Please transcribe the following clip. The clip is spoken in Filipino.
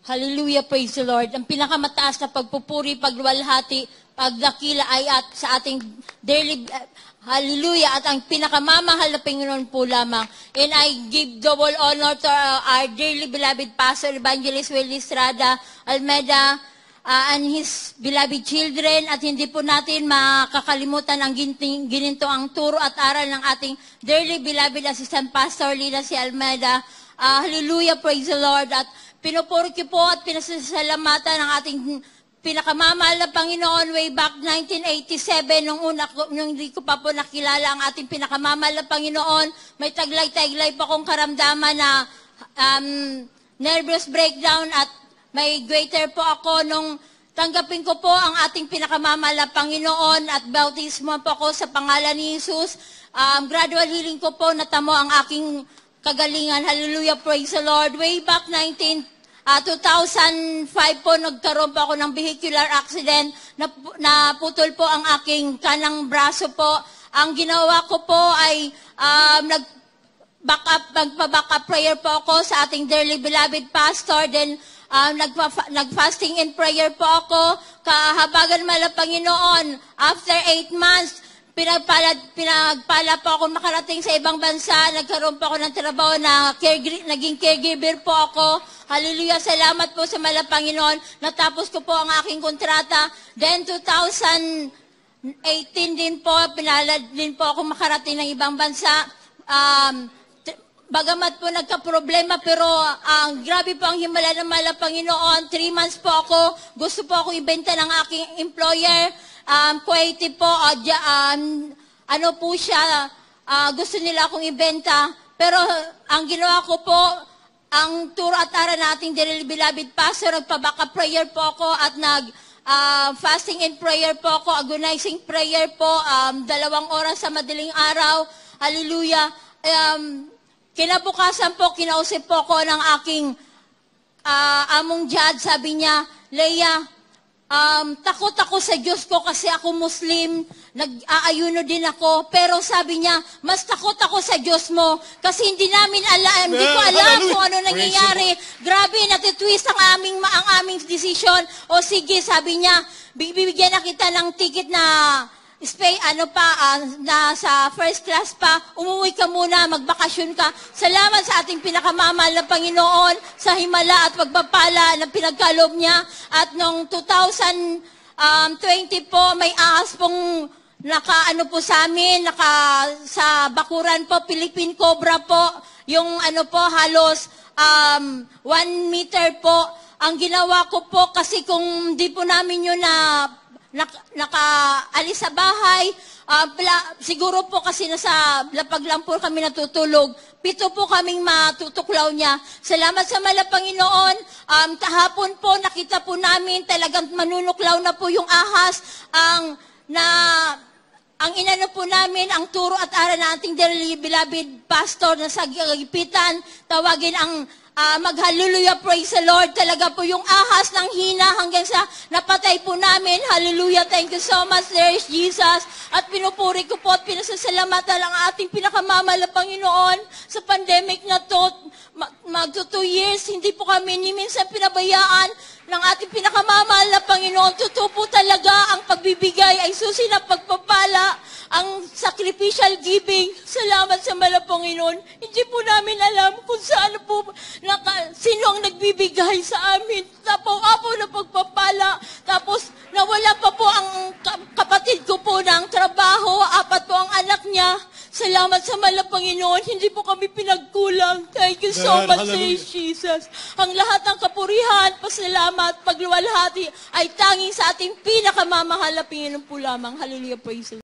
Hallelujah, praise the Lord. Ang pinakamataas na pagpupuri, pagluwalhati, pagdakila ay at sa ating daily, hallelujah, at ang pinakamamahal na Panginoon po lamang. And I give double honor to our dearly beloved Pastor Evangelist Willie Estrada Almeida, and his beloved children, at hindi po natin makakalimutan ang gininto ang turo at aral ng ating dearly beloved Assistant Pastor Lina C. Almeida. Hallelujah, praise the Lord. At pinupuri ko po at pinasasalamatan ng ating pinakamamahal na Panginoon way back 1987, nung hindi ko pa po nakilala ang ating pinakamamahal na Panginoon. May taglay-taglay pa kong karamdaman na nervous breakdown, at may greater po ako nung tanggapin ko po ang ating pinakamamahal na Panginoon at bautismo po ako sa pangalan ni Jesus. Gradual healing ko po, natamo ang aking kagalingan. Hallelujah, praise the Lord. Way back 2005 po, nagkaroon po ako ng vehicular accident. Naputol po ang aking kanang braso po. Ang ginawa ko po ay magpa-back up prayer po ako sa ating dearly beloved pastor. Then, nag-fasting and prayer po ako. Kahabagan mala Panginoon, after 8 months, pinagpala po ako makarating sa ibang bansa. Nagkaroon po ako ng trabaho na naging caregiver po ako. Hallelujah, salamat po sa mala Panginoon. Natapos ko po ang aking kontrata. Then 2018 din po, pinalad din po ako makarating ng ibang bansa. Bagamat po nagka-problema, pero grabe po ang himala ng mala Panginoon. 3 months po ako, gusto po ako ibenta ng aking employer. Kuwaiti po, ano po siya, gusto nila akong ibenta. Pero ang ginawa ko po, ang turo at aral nating dearly beloved pastor, nagpa-backup prayer po ako at fasting and prayer po ako, agonizing prayer po, 2 oras sa madaling araw. Hallelujah. Kinabukasan po, kinausap po ako ng aking among judge. Sabi niya, Leia, takot ako sa Diyos ko kasi ako Muslim, nag-aayuno din ako. Pero sabi niya, mas takot ako sa Diyos mo kasi hindi ko alam kung ano nangyayari. Grabe, natitwist ang aming decision. O sige, sabi niya, bibigyan na kita ng ticket na nasa first class pa, umuwi ka muna, magbakasyon ka. Salamat sa ating pinakamamahal na Panginoon sa himala at pagpapala na pinagkaloob niya. At noong 2020 po, may ahas pong po sa amin, sa bakuran po, Philippine Cobra po, yung halos 1 meter po. Ang ginawa ko po, kasi kung di po namin yun nakaalis sa bahay, siguro po kasi nasa lapag lang po kami natutulog. 7 po kaming matutuklaw niya. Salamat sa mala Panginoon. Kahapon po nakita po namin talagang manunuklaw na po yung ahas. Ang inano po namin, ang turo at aral na ating dearly beloved pastor na sa gipitan, tawagin ang mag-hallelujah, praise the Lord. Talaga po yung ahas ng hina hanggang sa napatay po namin. Hallelujah, thank you so much, there is Jesus. At pinupuri ko po at pinasasalamatan ang ating pinakamamahal na Panginoon sa pandemic na to. Magto 2 years, hindi po kami ni minsan pinabayaan ng ating pinakamamahal na Panginoon. Totoo po talaga, ang pagbibigay ay susi ng pagpapala, ang sacrificial giving. Salamat sa mala Panginoon. Hindi po namin alam kung saan po, sino ang nagbibigay sa amin. Tapaw-apaw na pagpapala. Tapos, nawala pa po ang kapatid ko po ng trabaho. 4 po ang anak niya. Salamat sa mala Panginoon, hindi po kami pinagkulang. Thank you so much, Jesus. Ang lahat ng kapurihan, pasalamat, pagluwalhati ay tanging sa ating pinakamamahal na Panginoon po lamang. Hallelujah, praise the Lord.